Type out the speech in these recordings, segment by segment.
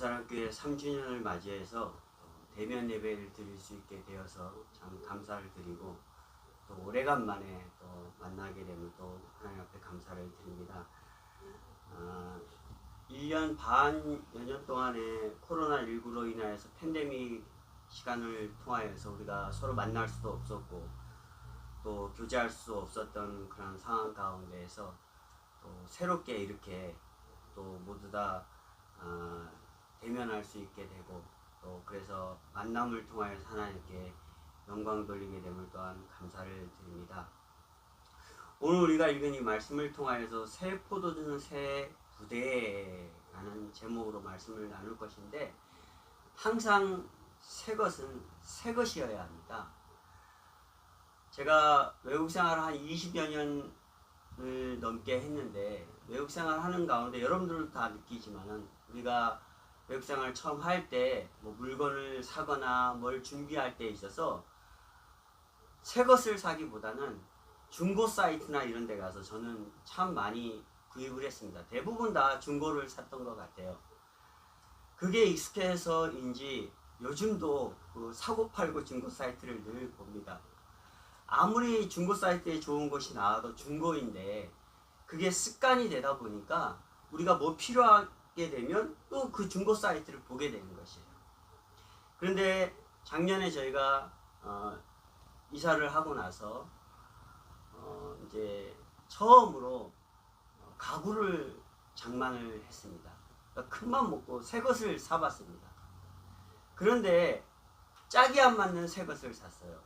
부산학교의 3주년을 맞이해서 대면 예배를 드릴 수 있게 되어서 참 감사를 드리고, 또 오래간만에 또 만나게 되면 또 하나님 앞에 감사를 드립니다. 1년 반, 여 년 동안에 코로나19로 인하여서 팬데믹 시간을 통하여서 우리가 서로 만날 수도 없었고 또 교제할 수 없었던 그런 상황 가운데에서 또 새롭게 이렇게 또 모두 다 대면할 수 있게 되고, 또 그래서 만남을 통하여서 하나님께 영광 돌리게 됨을 또한 감사를 드립니다. 오늘 우리가 읽은 이 말씀을 통하여서 새 포도주는 새 부대라는 제목으로 말씀을 나눌 것인데, 항상 새 것은 새 것이어야 합니다. 제가 외국 생활을 한 20여 년을 넘게 했는데, 외국 생활 하는 가운데 여러분들도 다 느끼지만은 우리가 외국 생활 처음 할 때 뭐 물건을 사거나 뭘 준비할 때 있어서 새 것을 사기보다는 중고 사이트나 이런 데 가서 저는 참 많이 구입을 했습니다. 대부분 다 중고를 샀던 것 같아요. 그게 익숙해서인지 요즘도 그 사고팔고 중고 사이트를 늘 봅니다. 아무리 중고 사이트에 좋은 것이 나와도 중고인데 그게 습관이 되다 보니까 우리가 뭐 필요하게 되면 또 그 중고 사이트를 보게 되는 것이에요. 그런데 작년에 저희가 이사를 하고 나서 이제 처음으로 가구를 장만을 했습니다. 그러니까 큰맘 먹고 새 것을 사봤습니다. 그런데 짝이 안 맞는 새 것을 샀어요.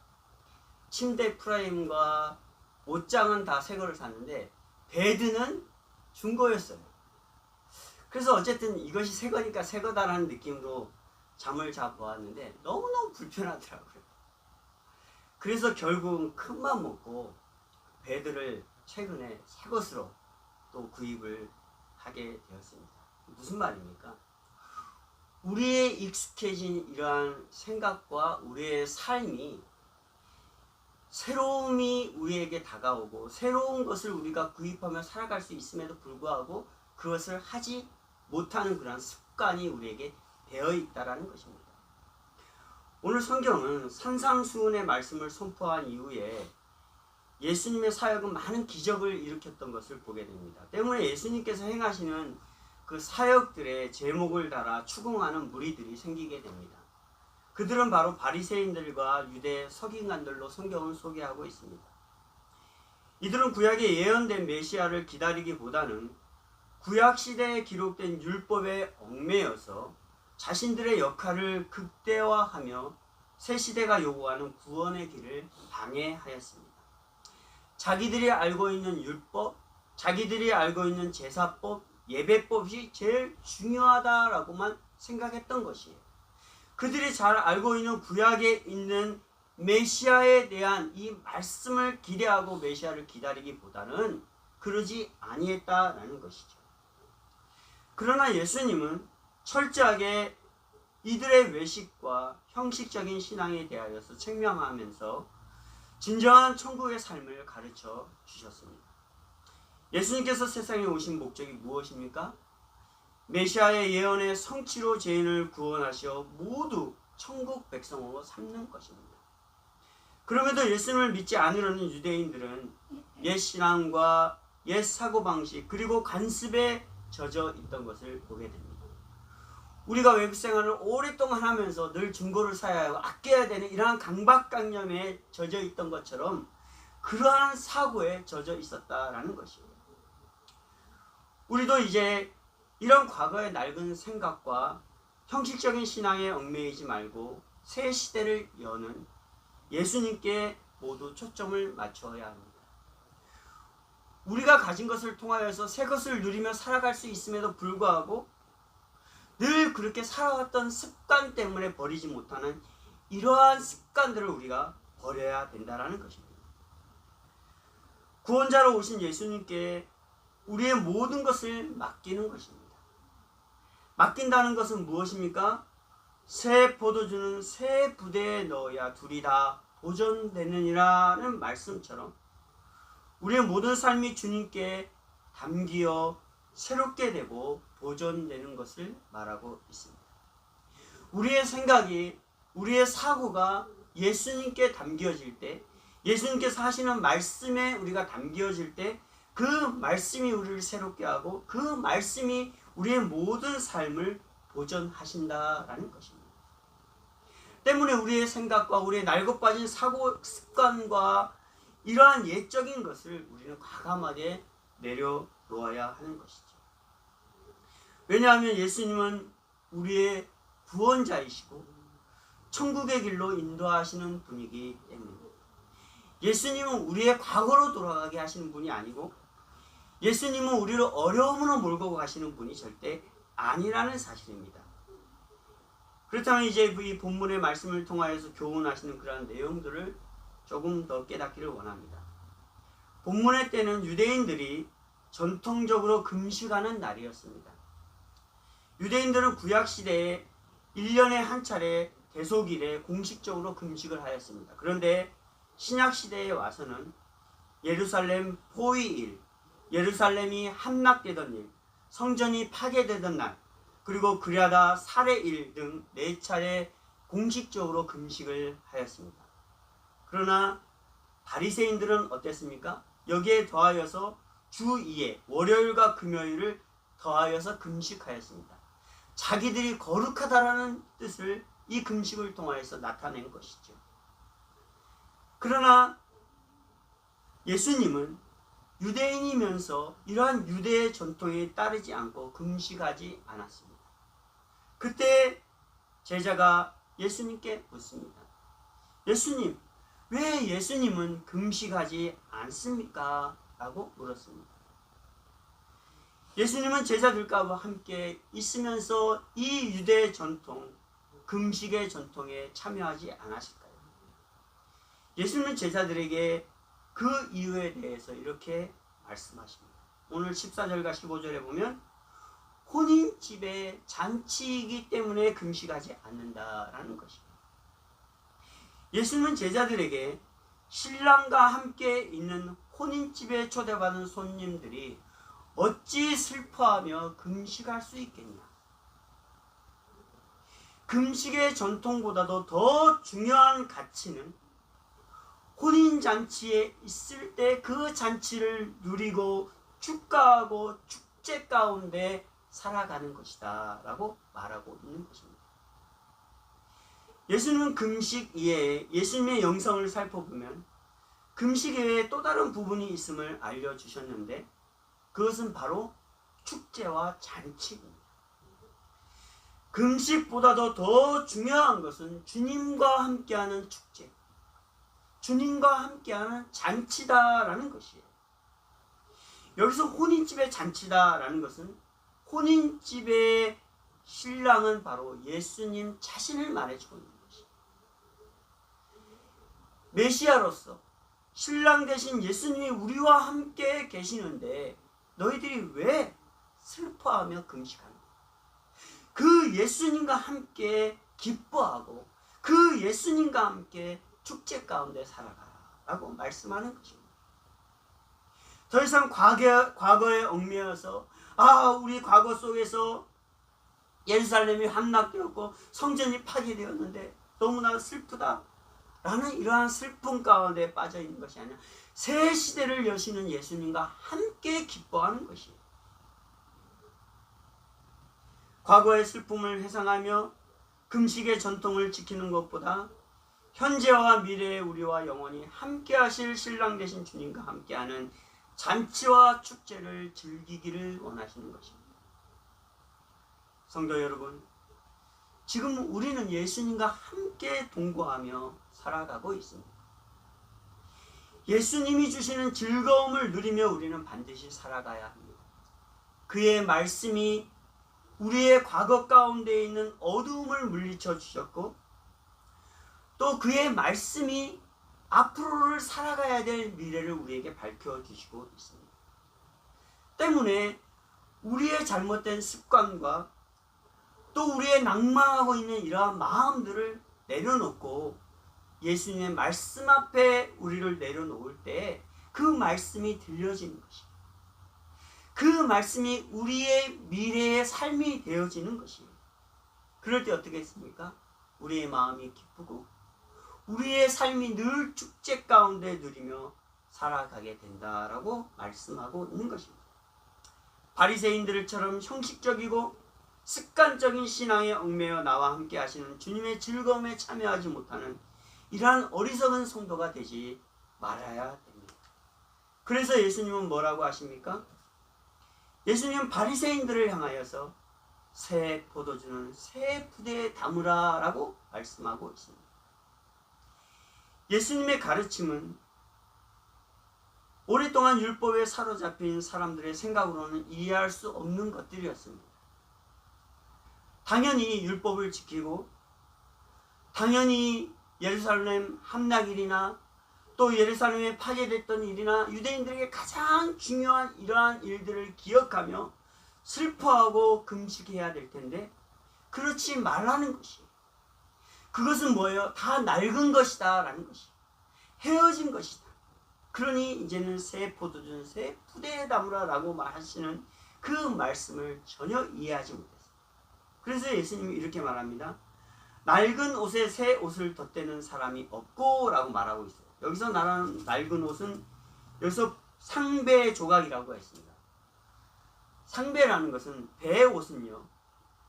침대 프레임과 옷장은 다 새 거를 샀는데 베드는 중고였어요. 그래서 어쨌든 이것이 새 거니까 새 거다라는 느낌으로 잠을 자보았는데 너무너무 불편하더라고요. 그래서 결국은 큰맘 먹고 베드를 최근에 새 것으로 또 구입을 하게 되었습니다. 무슨 말입니까? 우리의 익숙해진 이러한 생각과 우리의 삶이 새로움이 우리에게 다가오고 새로운 것을 우리가 구입하며 살아갈 수 있음에도 불구하고 그것을 하지 못하는 그런 습관이 우리에게 되어 있다는 것입니다. 오늘 성경은 산상수훈의 말씀을 선포한 이후에 예수님의 사역은 많은 기적을 일으켰던 것을 보게 됩니다. 때문에 예수님께서 행하시는 그 사역들의 제목을 달아 추궁하는 무리들이 생기게 됩니다. 그들은 바로 바리새인들과 유대 서기관들로 성경을 소개하고 있습니다. 이들은 구약에 예언된 메시아를 기다리기보다는 구약시대에 기록된 율법에 얽매여서 자신들의 역할을 극대화하며 새시대가 요구하는 구원의 길을 방해하였습니다. 자기들이 알고 있는 율법, 자기들이 알고 있는 제사법, 예배법이 제일 중요하다라고만 생각했던 것이에요. 그들이 잘 알고 있는 구약에 있는 메시아에 대한 이 말씀을 기대하고 메시아를 기다리기보다는 그러지 아니했다라는 것이죠. 그러나 예수님은 철저하게 이들의 외식과 형식적인 신앙에 대하여서 책명하면서 진정한 천국의 삶을 가르쳐 주셨습니다. 예수님께서 세상에 오신 목적이 무엇입니까? 메시아의 예언의 성취로 죄인을 구원하시어 모두 천국 백성으로 삼는 것입니다. 그럼에도 예수님을 믿지 않으려는 유대인들은 옛 신앙과 옛 사고방식 그리고 관습에 젖어 있던 것을 보게 됩니다. 우리가 외국 생활을 오랫동안 하면서 늘 중고를 사야 하고 아껴야 되는 이러한 강박관념에 젖어 있던 것처럼 그러한 사고에 젖어 있었다라는 것이에요. 우리도 이제 이런 과거의 낡은 생각과 형식적인 신앙에 얽매이지 말고 새 시대를 여는 예수님께 모두 초점을 맞춰야 합니다. 우리가 가진 것을 통하여서 새 것을 누리며 살아갈 수 있음에도 불구하고 늘 그렇게 살아왔던 습관 때문에 버리지 못하는 이러한 습관들을 우리가 버려야 된다는 것입니다. 구원자로 오신 예수님께 우리의 모든 것을 맡기는 것입니다. 맡긴다는 것은 무엇입니까? 새 포도주는 새 부대에 넣어야 둘이 다 보존되느니라는 말씀처럼 우리의 모든 삶이 주님께 담기어 새롭게 되고 보존되는 것을 말하고 있습니다. 우리의 생각이, 우리의 사고가 예수님께 담겨질 때, 예수님께서 하시는 말씀에 우리가 담겨질 때, 그 말씀이 우리를 새롭게 하고 그 말씀이 우리의 모든 삶을 보존하신다라는 것입니다. 때문에 우리의 생각과 우리의 날것빠진 사고 습관과 이러한 옛적인 것을 우리는 과감하게 내려놓아야 하는 것이죠. 왜냐하면 예수님은 우리의 구원자이시고 천국의 길로 인도하시는 분이기 때문입니다. 예수님은 우리의 과거로 돌아가게 하시는 분이 아니고 예수님은 우리를 어려움으로 몰고 가시는 분이 절대 아니라는 사실입니다. 그렇다면 이제 이 본문의 말씀을 통하여서 교훈하시는 그러한 내용들을 조금 더 깨닫기를 원합니다. 본문의 때는 유대인들이 전통적으로 금식하는 날이었습니다. 유대인들은 구약시대에 1년에 한 차례 대속일에 공식적으로 금식을 하였습니다. 그런데 신약시대에 와서는 예루살렘 포위일, 예루살렘이 함락되던 일, 성전이 파괴되던 날, 그리고 그랴다 살해일 등 4차례 공식적으로 금식을 하였습니다. 그러나 바리새인들은 어땠습니까? 여기에 더하여서 주 2회 월요일과 금요일을 더하여서 금식하였습니다. 자기들이 거룩하다라는 뜻을 이 금식을 통하여서 나타낸 것이죠. 그러나 예수님은 유대인이면서 이러한 유대의 전통에 따르지 않고 금식하지 않았습니다. 그때 제자가 예수님께 묻습니다. 예수님, 왜 예수님은 금식하지 않습니까? 라고 물었습니다. 예수님은 제자들과 함께 있으면서 이 유대 전통, 금식의 전통에 참여하지 않으실까요? 예수님은 제자들에게 그 이유에 대해서 이렇게 말씀하십니다. 오늘 14절과 15절에 보면 혼인집의 잔치이기 때문에 금식하지 않는다라는 것입니다. 예수님은 제자들에게 신랑과 함께 있는 혼인집에 초대받은 손님들이 어찌 슬퍼하며 금식할 수 있겠냐? 금식의 전통보다도 더 중요한 가치는 혼인잔치에 있을 때 그 잔치를 누리고 축가하고 축제 가운데 살아가는 것이다 라고 말하고 있는 것입니다. 예수님은 금식 이외에 예수님의 영성을 살펴보면 금식 이외에 또 다른 부분이 있음을 알려주셨는데 그것은 바로 축제와 잔치입니다. 금식보다도 더 중요한 것은 주님과 함께하는 축제, 주님과 함께하는 잔치다라는 것이에요. 여기서 혼인집의 잔치다라는 것은 혼인집의 신랑은 바로 예수님 자신을 말해주고 있는 것이에요. 메시아로서 신랑 대신 예수님이 우리와 함께 계시는데 너희들이 왜 슬퍼하며 금식하는가? 그 예수님과 함께 기뻐하고 그 예수님과 함께 축제 가운데 살아가라고 말씀하는 것입니다. 더 이상 과거에 얽매여서 우리 과거 속에서 예루살렘이 함락되었고 성전이 파괴되었는데 너무나 슬프다 라는 이러한 슬픔 가운데 빠져 있는 것이 아니라 새 시대를 여시는 예수님과 함께 기뻐하는 것이에요. 과거의 슬픔을 회상하며 금식의 전통을 지키는 것보다 현재와 미래의 우리와 영원히 함께 하실 신랑 되신 주님과 함께하는 잔치와 축제를 즐기기를 원하시는 것입니다. 성도 여러분, 지금 우리는 예수님과 함께 동거하며 살아가고 있습니다. 예수님이 주시는 즐거움을 누리며 우리는 반드시 살아가야 합니다. 그의 말씀이 우리의 과거 가운데 있는 어두움을 물리쳐 주셨고 또 그의 말씀이 앞으로를 살아가야 될 미래를 우리에게 밝혀주시고 있습니다. 때문에 우리의 잘못된 습관과 또 우리의 낭망하고 있는 이러한 마음들을 내려놓고 예수님의 말씀 앞에 우리를 내려놓을 때 그 말씀이 들려지는 것입니다. 그 말씀이 우리의 미래의 삶이 되어지는 것입니다. 그럴 때 어떻게 했습니까? 우리의 마음이 기쁘고 우리의 삶이 늘 축제 가운데 누리며 살아가게 된다라고 말씀하고 있는 것입니다. 바리새인들처럼 형식적이고 습관적인 신앙에 얽매여 나와 함께 하시는 주님의 즐거움에 참여하지 못하는 이러한 어리석은 성도가 되지 말아야 됩니다. 그래서 예수님은 뭐라고 하십니까? 예수님은 바리새인들을 향하여서 새 포도주는 새 푸대에 담으라 라고 말씀하고 있습니다. 예수님의 가르침은 오랫동안 율법에 사로잡힌 사람들의 생각으로는 이해할 수 없는 것들이었습니다. 당연히 율법을 지키고 당연히 예루살렘 함락일이나 또 예루살렘에 파괴됐던 일이나 유대인들에게 가장 중요한 이러한 일들을 기억하며 슬퍼하고 금식해야 될 텐데 그렇지 말라는 것이, 그것은 뭐예요? 다 낡은 것이다 라는 것이, 헤어진 것이다. 그러니 이제는 새 포도주는 새 푸대에 담으라 라고 말하시는 그 말씀을 전혀 이해하지 못했어요. 그래서 예수님이 이렇게 말합니다. 낡은 옷에 새 옷을 덧대는 사람이 없고 라고 말하고 있어요. 여기서 말하는 낡은 옷은 여기서 상배 조각이라고 했습니다. 상배라는 것은 배의 옷은요,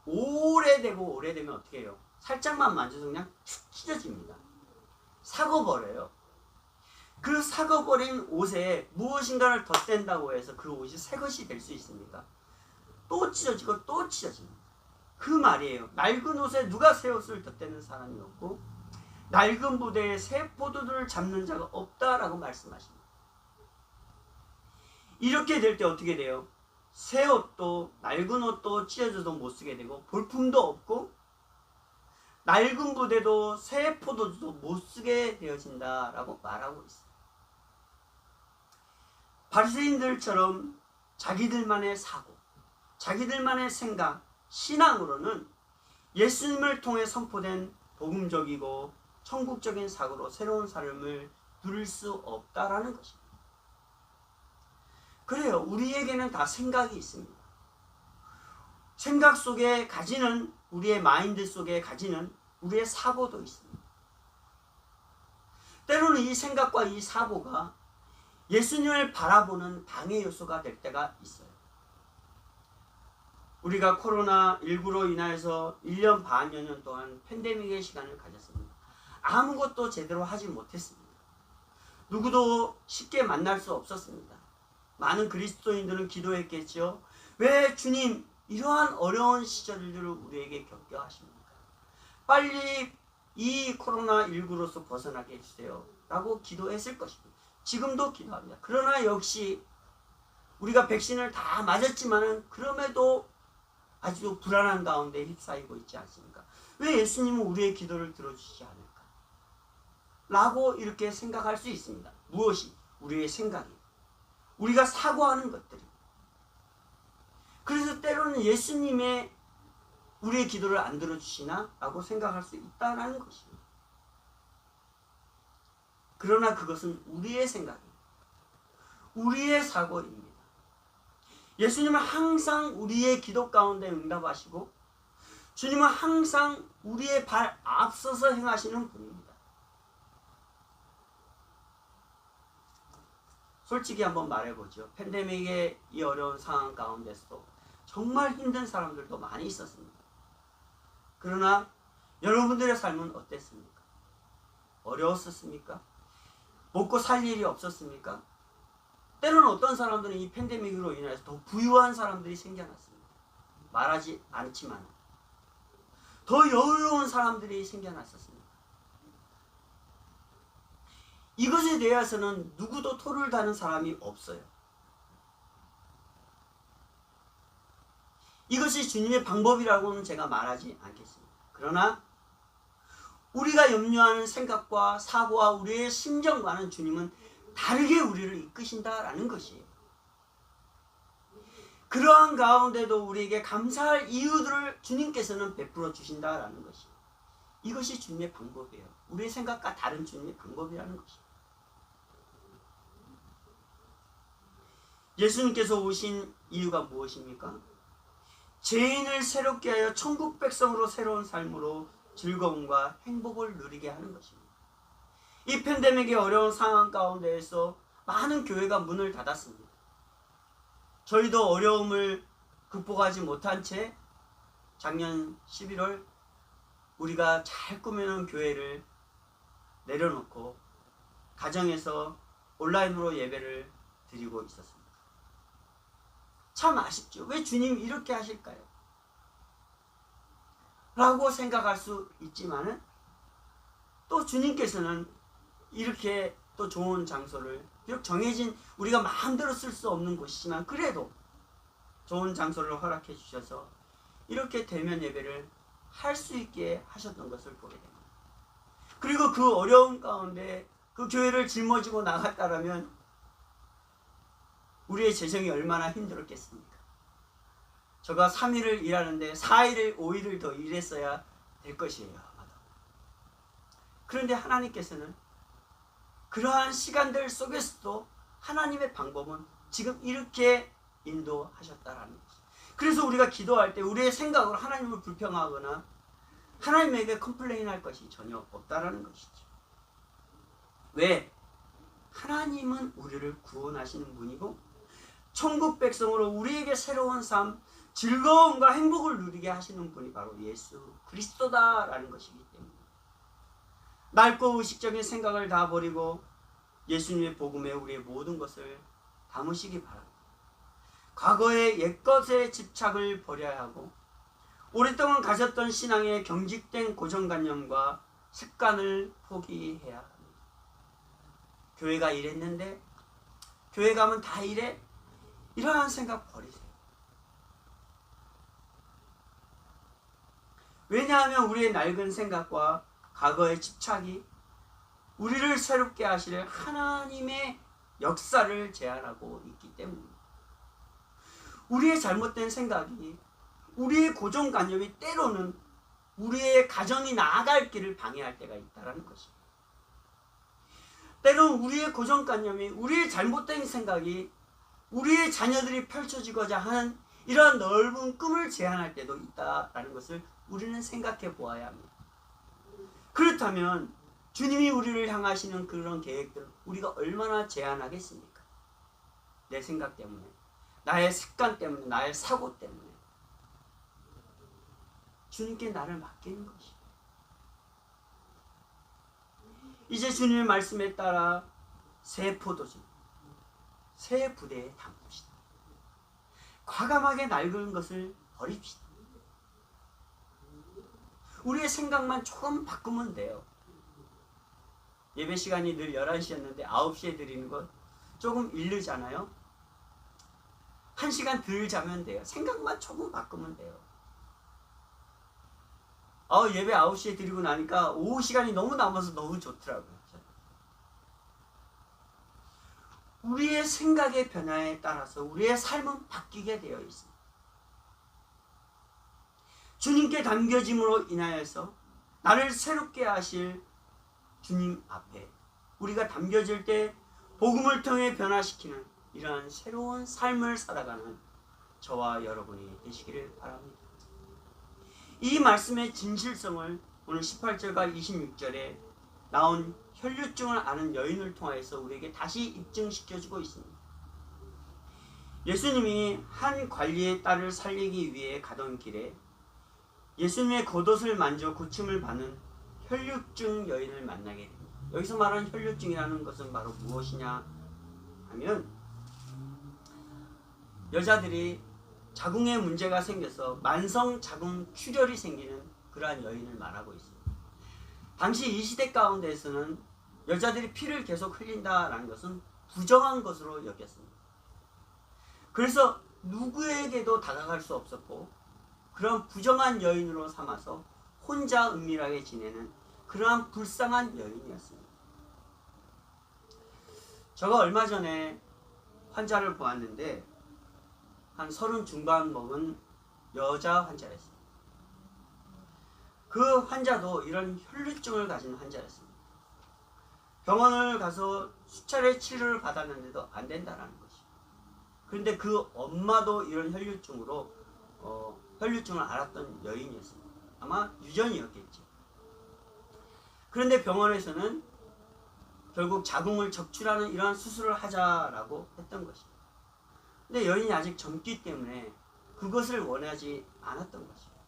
오래되고 오래되면 어떻게 해요? 살짝만 만져서 그냥 툭 찢어집니다. 삭아버려요. 그 삭아버린 옷에 무엇인가를 덧댄다고 해서 그 옷이 새 것이 될 수 있습니까? 또 찢어지고 또 찢어집니다. 그 말이에요. 낡은 옷에 누가 새 옷을 덧대는 사람이 없고 낡은 부대에 새 포도주를 잡는 자가 없다라고 말씀하십니다. 이렇게 될 때 어떻게 돼요? 새 옷도 낡은 옷도 찢어져도 못 쓰게 되고 볼품도 없고 낡은 부대도 새 포도주도 못 쓰게 되어진다라고 말하고 있어요. 바리새인들처럼 자기들만의 사고, 자기들만의 생각, 신앙으로는 예수님을 통해 선포된 복음적이고 천국적인 사고로 새로운 삶을 누릴 수 없다라는 것입니다. 그래요. 우리에게는 다 생각이 있습니다. 생각 속에 가지는, 우리의 마인드 속에 가지는 우리의 사고도 있습니다. 때로는 이 생각과 이 사고가 예수님을 바라보는 방해 요소가 될 때가 있어요. 우리가 코로나19로 인하여서 1년 반여 년 동안 팬데믹의 시간을 가졌습니다. 아무것도 제대로 하지 못했습니다. 누구도 쉽게 만날 수 없었습니다. 많은 그리스도인들은 기도했겠죠. 왜 주님 이러한 어려운 시절들을 우리에게 겪게 하십니까? 빨리 이 코로나19로서 벗어나게 해주세요 라고 기도했을 것입니다. 지금도 기도합니다. 그러나 역시 우리가 백신을 다 맞았지만은 그럼에도 아주 불안한 가운데 휩싸이고 있지 않습니까? 왜 예수님은 우리의 기도를 들어주시지 않을까? 라고 이렇게 생각할 수 있습니다. 무엇이? 우리의 생각이. 우리가 사고하는 것들이. 그래서 때로는 예수님의 우리의 기도를 안 들어주시나? 라고 생각할 수 있다는 것입니다. 그러나 그것은 우리의 생각입니다. 우리의 사고입니다. 예수님은 항상 우리의 기도 가운데 응답하시고 주님은 항상 우리의 발 앞서서 행하시는 분입니다. 솔직히 한번 말해보죠. 팬데믹의 이 어려운 상황 가운데서도 정말 힘든 사람들도 많이 있었습니다. 그러나 여러분들의 삶은 어땠습니까? 어려웠었습니까? 먹고 살 일이 없었습니까? 때로는 어떤 사람들은 이 팬데믹으로 인해서 더 부유한 사람들이 생겨났습니다. 말하지 않지만 더 여유로운 사람들이 생겨났었습니다. 이것에 대해서는 누구도 토를 다는 사람이 없어요. 이것이 주님의 방법이라고는 제가 말하지 않겠습니다. 그러나 우리가 염려하는 생각과 사고와 우리의 심정과는 주님은 다르게 우리를 이끄신다라는 것이에요. 그러한 가운데도 우리에게 감사할 이유들을 주님께서는 베풀어 주신다라는 것이에요. 이것이 주님의 방법이에요. 우리의 생각과 다른 주님의 방법이라는 것이에요. 예수님께서 오신 이유가 무엇입니까? 죄인을 새롭게 하여 천국 백성으로 새로운 삶으로 즐거움과 행복을 누리게 하는 것입니다. 이 팬데믹의 어려운 상황 가운데에서 많은 교회가 문을 닫았습니다. 저희도 어려움을 극복하지 못한 채 작년 11월 우리가 잘 꾸며놓은 교회를 내려놓고 가정에서 온라인으로 예배를 드리고 있었습니다. 참 아쉽죠. 왜 주님 이렇게 하실까요? 라고 생각할 수 있지만은 또 주님께서는 이렇게 또 좋은 장소를, 비록 정해진 우리가 마음대로 쓸 수 없는 곳이지만 그래도 좋은 장소를 허락해 주셔서 이렇게 대면 예배를 할 수 있게 하셨던 것을 보게 됩니다. 그리고 그 어려운 가운데 그 교회를 짊어지고 나갔다라면 우리의 재정이 얼마나 힘들었겠습니까? 저가 3일을 일하는데 4일을 5일을 더 일했어야 될 것이에요. 아마도. 그런데 하나님께서는 그러한 시간들 속에서도 하나님의 방법은 지금 이렇게 인도하셨다라는 거죠. 그래서 우리가 기도할 때 우리의 생각으로 하나님을 불평하거나 하나님에게 컴플레인할 것이 전혀 없다라는 것이죠. 왜? 하나님은 우리를 구원하시는 분이고 천국 백성으로 우리에게 새로운 삶, 즐거움과 행복을 누리게 하시는 분이 바로 예수 그리스도다라는 것이기 때문에 낡고 의식적인 생각을 다 버리고 예수님의 복음에 우리의 모든 것을 담으시기 바랍니다. 과거의 옛것에 집착을 버려야 하고 오랫동안 가졌던 신앙의 경직된 고정관념과 습관을 포기해야 합니다. 교회가 이랬는데 교회 가면 다 이래? 이러한 생각 버리세요. 왜냐하면 우리의 낡은 생각과 과거의 집착이 우리를 새롭게 하실 하나님의 역사를 제한하고 있기 때문입니다. 우리의 잘못된 생각이, 우리의 고정관념이 때로는 우리의 가정이 나아갈 길을 방해할 때가 있다는 것입니다. 때로는 우리의 고정관념이, 우리의 잘못된 생각이 우리의 자녀들이 펼쳐지고자 하는 이러한 넓은 꿈을 제한할 때도 있다는 것을 우리는 생각해 보아야 합니다. 그렇다면 주님이 우리를 향하시는 그런 계획들을 우리가 얼마나 제한하겠습니까? 내 생각 때문에, 나의 습관 때문에, 나의 사고 때문에 주님께 나를 맡기는 것이에요. 이제 주님의 말씀에 따라 새 포도주, 새 부대에 담읍시다. 과감하게 낡은 것을 버립시다. 우리의 생각만 조금 바꾸면 돼요. 예배 시간이 늘 11시였는데 9시에 드리는 것 조금 이르잖아요. 1시간 덜 자면 돼요. 생각만 조금 바꾸면 돼요. 예배 9시에 드리고 나니까 오후 시간이 너무 남아서 너무 좋더라고요. 우리의 생각의 변화에 따라서 우리의 삶은 바뀌게 되어 있습니다. 주님께 담겨짐으로 인하여서 나를 새롭게 하실 주님 앞에 우리가 담겨질 때 복음을 통해 변화시키는 이러한 새로운 삶을 살아가는 저와 여러분이 되시기를 바랍니다. 이 말씀의 진실성을 오늘 18절과 26절에 나온 혈류증을 앓은 여인을 통하여서 우리에게 다시 입증시켜주고 있습니다. 예수님이 한 관리의 딸을 살리기 위해 가던 길에 예수님의 겉옷을 만져 고침을 받는 혈류증 여인을 만나게 됩니다. 여기서 말하는 혈류증이라는 것은 바로 무엇이냐 하면 여자들이 자궁에 문제가 생겨서 만성 자궁 출혈이 생기는 그러한 여인을 말하고 있습니다. 당시 이 시대 가운데에서는 여자들이 피를 계속 흘린다라는 것은 부정한 것으로 여겼습니다. 그래서 누구에게도 다가갈 수 없었고 그런 부정한 여인으로 삼아서 혼자 은밀하게 지내는 그러한 불쌍한 여인이었습니다. 제가 얼마 전에 환자를 보았는데 한 30 중반 먹은 여자 환자였습니다. 그 환자도 이런 혈류증을 가진 환자였습니다. 병원을 가서 수차례 치료를 받았는데도 안 된다는 것이죠. 그런데 그 엄마도 이런 혈류증으로 혈류증을 앓았던 여인이었습니다. 아마 유전이었겠죠. 그런데 병원에서는 결국 자궁을 적출하는 이러한 수술을 하자라고 했던 것입니다. 근데 여인이 아직 젊기 때문에 그것을 원하지 않았던 것입니다.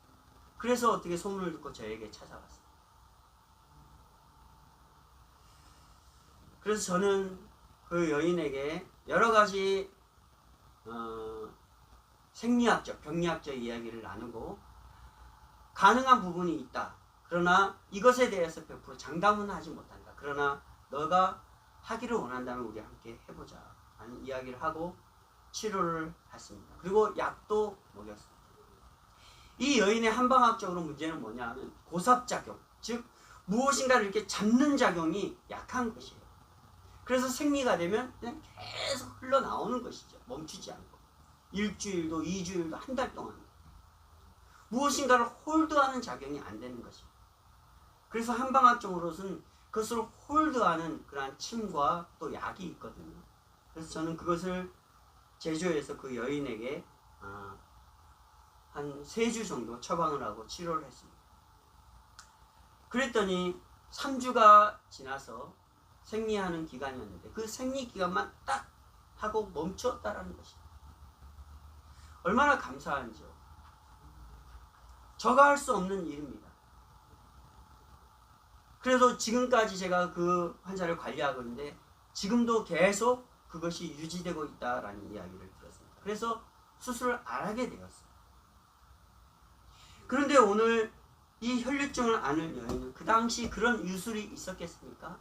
그래서 어떻게 소문을 듣고 저에게 찾아왔습니다. 그래서 저는 그 여인에게 여러 가지 생리학적, 병리학적 이야기를 나누고 가능한 부분이 있다. 그러나 이것에 대해서 100% 장담은 하지 못한다. 그러나 너가 하기를 원한다면 우리 함께 해보자 하는 이야기를 하고 치료를 했습니다. 그리고 약도 먹였습니다. 이 여인의 한방학적으로 문제는 뭐냐 하면 고삽작용, 즉 무엇인가를 이렇게 잡는 작용이 약한 것이에요. 그래서 생리가 되면 그냥 계속 흘러나오는 것이죠. 멈추지 않고. 일주일도 2주일도 한 달 동안 무엇인가를 홀드하는 작용이 안 되는 것입니다. 그래서 한방학적으로는 그것을 홀드하는 그러한 침과 또 약이 있거든요. 그래서 저는 그것을 제조해서 그 여인에게 한 3주 정도 처방을 하고 치료를 했습니다. 그랬더니 3주가 지나서 생리하는 기간이었는데 그 생리 기간만 딱 하고 멈추었다라는 것입니다. 얼마나 감사한지요. 저가 할 수 없는 일입니다. 그래도 지금까지 제가 그 환자를 관리하고 있는데 지금도 계속 그것이 유지되고 있다라는 이야기를 들었습니다. 그래서 수술을 안 하게 되었어요. 그런데 오늘 이 혈류증을 앓는 여인은 그 당시 그런 유술이 있었겠습니까?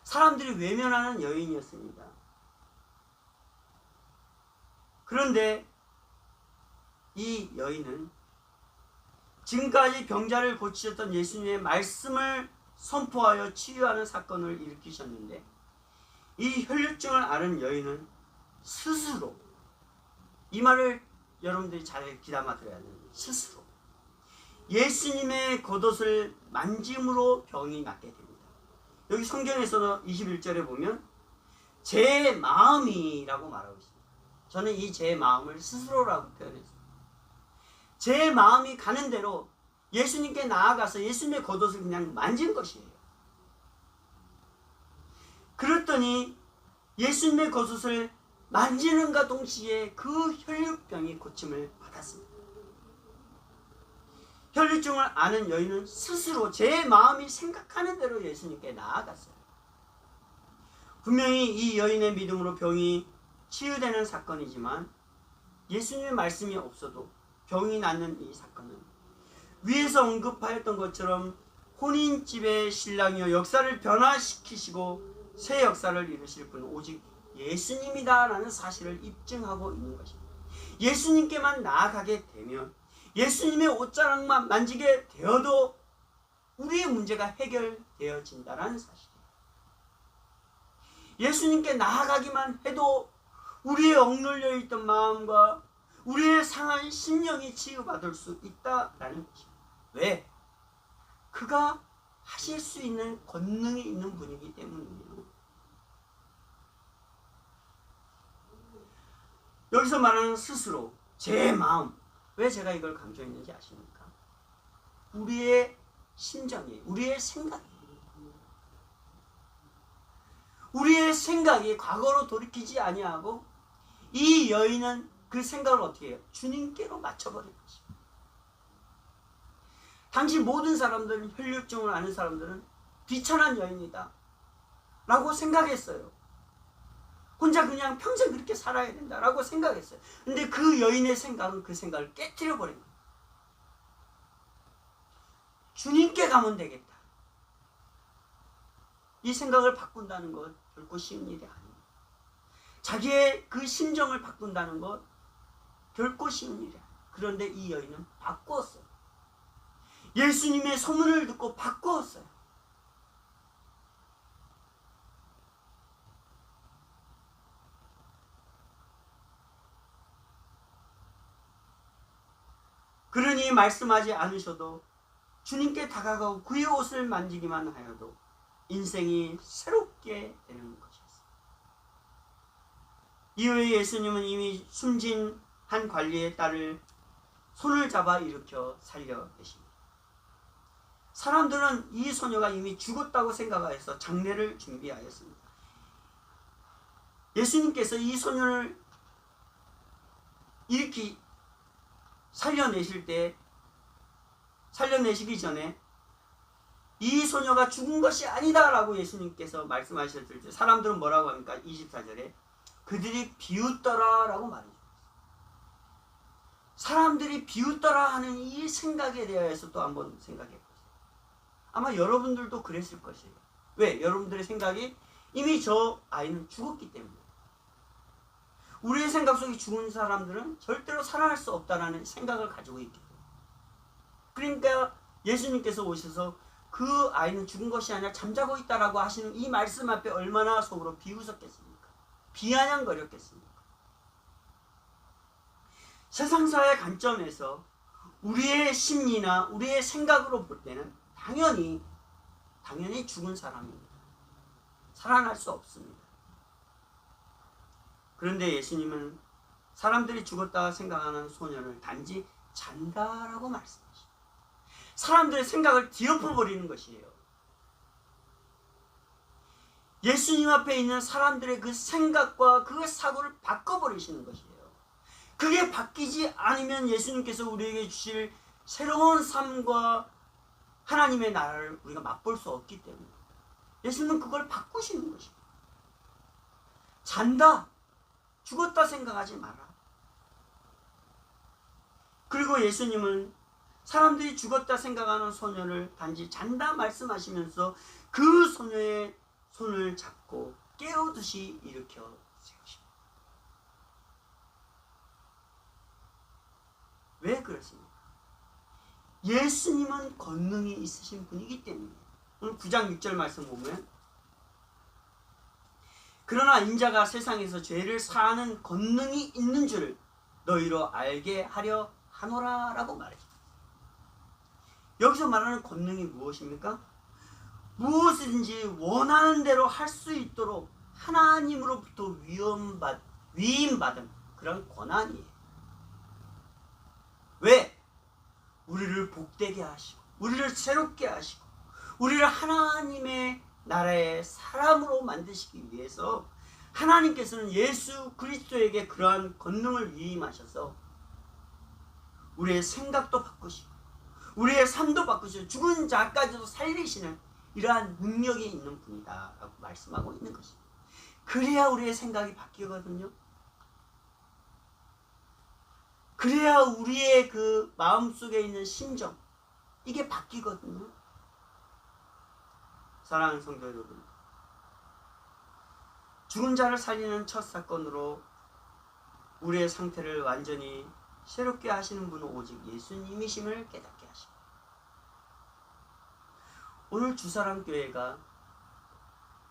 사람들이 외면하는 여인이었습니다. 그런데 이 여인은 지금까지 병자를 고치셨던 예수님의 말씀을 선포하여 치유하는 사건을 일으키셨는데 이 혈류증을 앓은 여인은 스스로, 이 말을 여러분들이 잘 귀담아 들어야 됩니다. 스스로 예수님의 겉옷을 만짐으로 병이 낫게 됩니다. 여기 성경에서도 21절에 보면 제 마음이라고 말하고 있습니다. 저는 이 제 마음을 스스로라고 표현했습니다. 제 마음이 가는 대로 예수님께 나아가서 예수님의 겉옷을 그냥 만진 것이에요. 그랬더니 예수님의 겉옷을 만지는가 동시에 그 혈류병이 고침을 받았습니다. 혈류증을 앓는 여인은 스스로 제 마음이 생각하는 대로 예수님께 나아갔어요. 분명히 이 여인의 믿음으로 병이 치유되는 사건이지만 예수님의 말씀이 없어도 병이 낫는 이 사건은 위에서 언급하였던 것처럼 혼인집의 신랑이여 역사를 변화시키시고 새 역사를 이루실 분은 오직 예수님이다라는 사실을 입증하고 있는 것입니다. 예수님께만 나아가게 되면 예수님의 옷자락만 만지게 되어도 우리의 문제가 해결되어진다는 사실이에요. 예수님께 나아가기만 해도 우리의 억눌려 있던 마음과 우리의 상한 심령이 치유받을 수 있다라는 것입니다. 왜? 그가 하실 수 있는 권능이 있는 분이기 때문이에요. 여기서 말하는 스스로, 제 마음, 왜 제가 이걸 강조했는지 아십니까? 우리의 심정이, 우리의 생각이, 우리의 생각이 과거로 돌이키지 아니하고 이 여인은 그 생각을 어떻게 해요? 주님께로 맞춰버린 것입니다. 당시 모든 사람들은, 혈류증을 앓는 사람들은 비천한 여인이다 라고 생각했어요. 혼자 그냥 평생 그렇게 살아야 된다라고 생각했어요. 근데 그 여인의 생각은 그 생각을 깨트려 버린 거예요. 주님께 가면 되겠다. 이 생각을 바꾼다는 것 결코 쉬운 일이 아닙니다. 자기의 그 심정을 바꾼다는 것 결코 쉬운 일이 아닙니다. 그런데 이 여인은 바꾸었어요. 예수님의 소문을 듣고 바꾸었어요. 그러니 말씀하지 않으셔도 주님께 다가가고 그의 옷을 만지기만 하여도 인생이 새롭게 되는 것이었습니다. 이후에 예수님은 이미 숨진 한 관리의 딸을 손을 잡아 일으켜 살려내십니다. 사람들은 이 소녀가 이미 죽었다고 생각하여서 장례를 준비하였습니다. 예수님께서 이 소녀를 이렇게 살려내시기 전에 이 소녀가 죽은 것이 아니다 라고 예수님께서 말씀하셨을 때 사람들은 뭐라고 합니까? 24절에 그들이 비웃더라 라고 말해줍니다. 사람들이 비웃더라 하는 이 생각에 대해서 또 한번 생각해 보세요. 아마 여러분들도 그랬을 것이에요. 왜? 여러분들의 생각이 이미 저 아이는 죽었기 때문에. 우리의 생각 속에 죽은 사람들은 절대로 살아날 수 없다라는 생각을 가지고 있기 때문에. 그러니까 예수님께서 오셔서 그 아이는 죽은 것이 아니라 잠자고 있다라고 하시는 이 말씀 앞에 얼마나 속으로 비웃었겠습니까? 비아냥거렸겠습니까? 세상사의 관점에서 우리의 심리나 우리의 생각으로 볼 때는 당연히 죽은 사람입니다. 살아날 수 없습니다. 그런데 예수님은 사람들이 죽었다 생각하는 소년을 단지 잔다라고 말씀하십니다. 사람들의 생각을 뒤엎어버리는 것이에요. 예수님 앞에 있는 사람들의 그 생각과 그 사고를 바꿔버리시는 것이에요. 그게 바뀌지 않으면 예수님께서 우리에게 주실 새로운 삶과 하나님의 나라를 우리가 맛볼 수 없기 때문에 예수님은 그걸 바꾸시는 것입니다. 잔다, 죽었다 생각하지 마라. 그리고 예수님은 사람들이 죽었다 생각하는 소녀를 단지 잔다 말씀하시면서 그 소녀의 손을 잡고 깨우듯이 일으켜 세우십니다. 왜 그렇습니까? 예수님은 권능이 있으신 분이기 때문에. 오늘 9장 6절 말씀 보면 그러나 인자가 세상에서 죄를 사하는 권능이 있는 줄 너희로 알게 하려 하노라 라고 말했습니다. 여기서 말하는 권능이 무엇입니까? 무엇이든지 원하는 대로 할 수 있도록 하나님으로부터 위임받은 그런 권한이에요. 왜? 우리를 복되게 하시고 우리를 새롭게 하시고 우리를 하나님의 나라의 사람으로 만드시기 위해서 하나님께서는 예수 그리스도에게 그러한 권능을 위임하셔서 우리의 생각도 바꾸시고 우리의 삶도 바꾸시고 죽은 자까지도 살리시는 이러한 능력이 있는 분이다 라고 말씀하고 있는 것입니다. 그래야 우리의 생각이 바뀌거든요. 그래야 우리의 그 마음속에 있는 심정 이게 바뀌거든요. 사랑하는 성도 여러분, 죽은 자를 살리는 첫 사건으로 우리의 상태를 완전히 새롭게 하시는 분은 오직 예수님이심을 깨닫게 하십니다. 오늘 주사랑교회가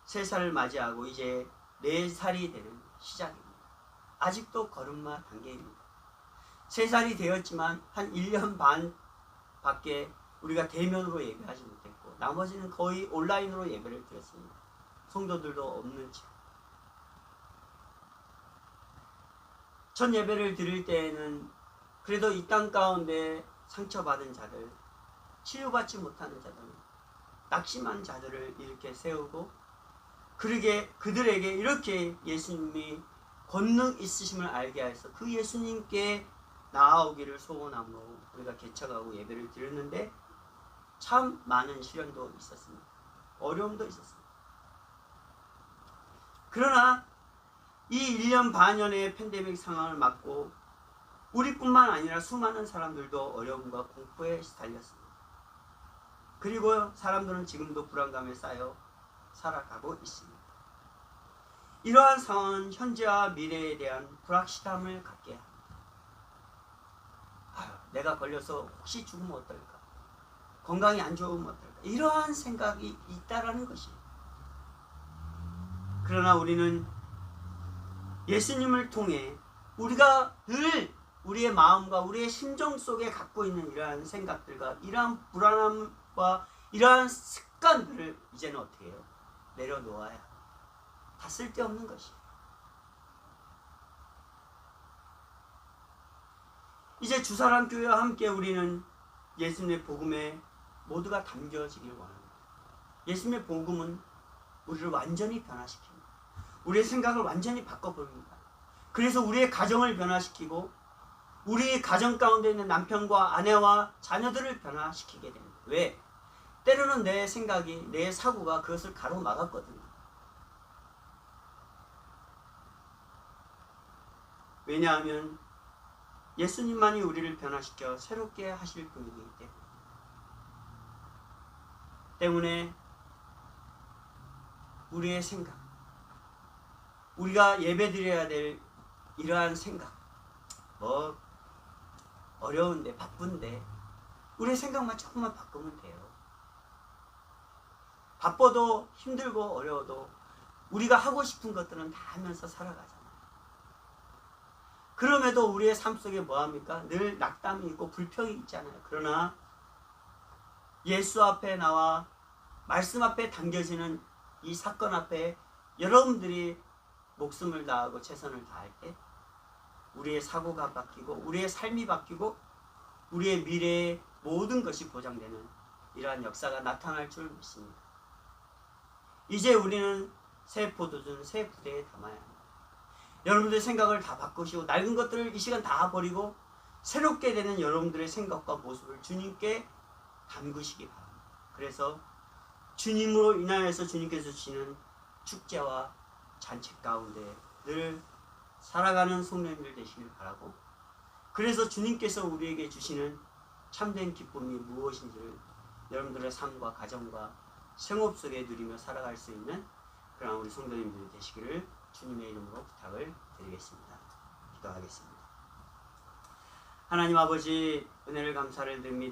3살을 맞이하고 이제 4살이 되는 시작입니다. 아직도 걸음마 단계입니다. 3살이 되었지만 한 1년 반 밖에 우리가 대면으로 예배하지 못했고 나머지는 거의 온라인으로 예배를 드렸습니다. 성도들도 없는 채. 첫 예배를 드릴 때에는 그래도 이 땅 가운데 상처받은 자들, 치유받지 못하는 자들, 낙심한 자들을 이렇게 세우고 그들에게 이렇게 예수님이 권능 있으심을 알게 해서 그 예수님께 나아오기를 소원함으로 우리가 개척하고 예배를 드렸는데 참 많은 시련도 있었습니다. 어려움도 있었습니다. 그러나 이 1년 반년의 팬데믹 상황을 맞고 우리뿐만 아니라 수많은 사람들도 어려움과 공포에 시달렸습니다. 그리고 사람들은 지금도 불안감에 쌓여 살아가고 있습니다. 이러한 상황은 현재와 미래에 대한 불확실함을 갖게 합니다. 내가 걸려서 혹시 죽으면 어떨까? 건강이 안 좋으면 어떨까? 이러한 생각이 있다라는 것입니다. 그러나 우리는 예수님을 통해 우리가 늘 우리의 마음과 우리의 심정 속에 갖고 있는 이러한 생각들과 이러한 불안함과 이러한 습관들을 이제는 어떻게 해요? 내려놓아야 다 쓸데없는 것이에요. 이제 주사랑교회와 함께 우리는 예수님의 복음에 모두가 담겨지길 원합니다. 예수님의 복음은 우리를 완전히 변화시킵니다. 우리의 생각을 완전히 바꿔버립니다. 그래서 우리의 가정을 변화시키고 우리의 가정 가운데 있는 남편과 아내와 자녀들을 변화시키게 됩니다. 왜? 때로는 내 생각이, 내 사고가 그것을 가로막았거든요. 왜냐하면 예수님만이 우리를 변화시켜 새롭게 하실 분이기 때문에 우리의 생각, 우리가 예배드려야 될 이러한 생각, 어려운데 바쁜데 우리의 생각만 조금만 바꾸면 돼요. 바빠도 힘들고 어려워도 우리가 하고 싶은 것들은 다 하면서 살아가잖아요. 그럼에도 우리의 삶 속에 뭐합니까? 늘 낙담이 있고 불평이 있잖아요. 그러나 예수 앞에 나와 말씀 앞에 당겨지는 이 사건 앞에 여러분들이 목숨을 다하고 최선을 다할 때 우리의 사고가 바뀌고 우리의 삶이 바뀌고 우리의 미래의 모든 것이 보장되는 이러한 역사가 나타날 줄 믿습니다. 이제 우리는 새 포도주는 새 부대에 담아야 합니다. 여러분들의 생각을 다 바꾸시고 낡은 것들을 이 시간 다 버리고 새롭게 되는 여러분들의 생각과 모습을 주님께 담그시기 바랍니다. 그래서 주님으로 인하여서 주님께서 주시는 축제와 잔치 가운데 늘 살아가는 성도님들 되시길 바라고, 그래서 주님께서 우리에게 주시는 참된 기쁨이 무엇인지를 여러분들의 삶과 가정과 생업 속에 누리며 살아갈 수 있는 그런 우리 성도님들이 되시기를 주님의 이름으로 부탁을 드리겠습니다. 기도하겠습니다. 하나님 아버지, 은혜를 감사를 드립니다.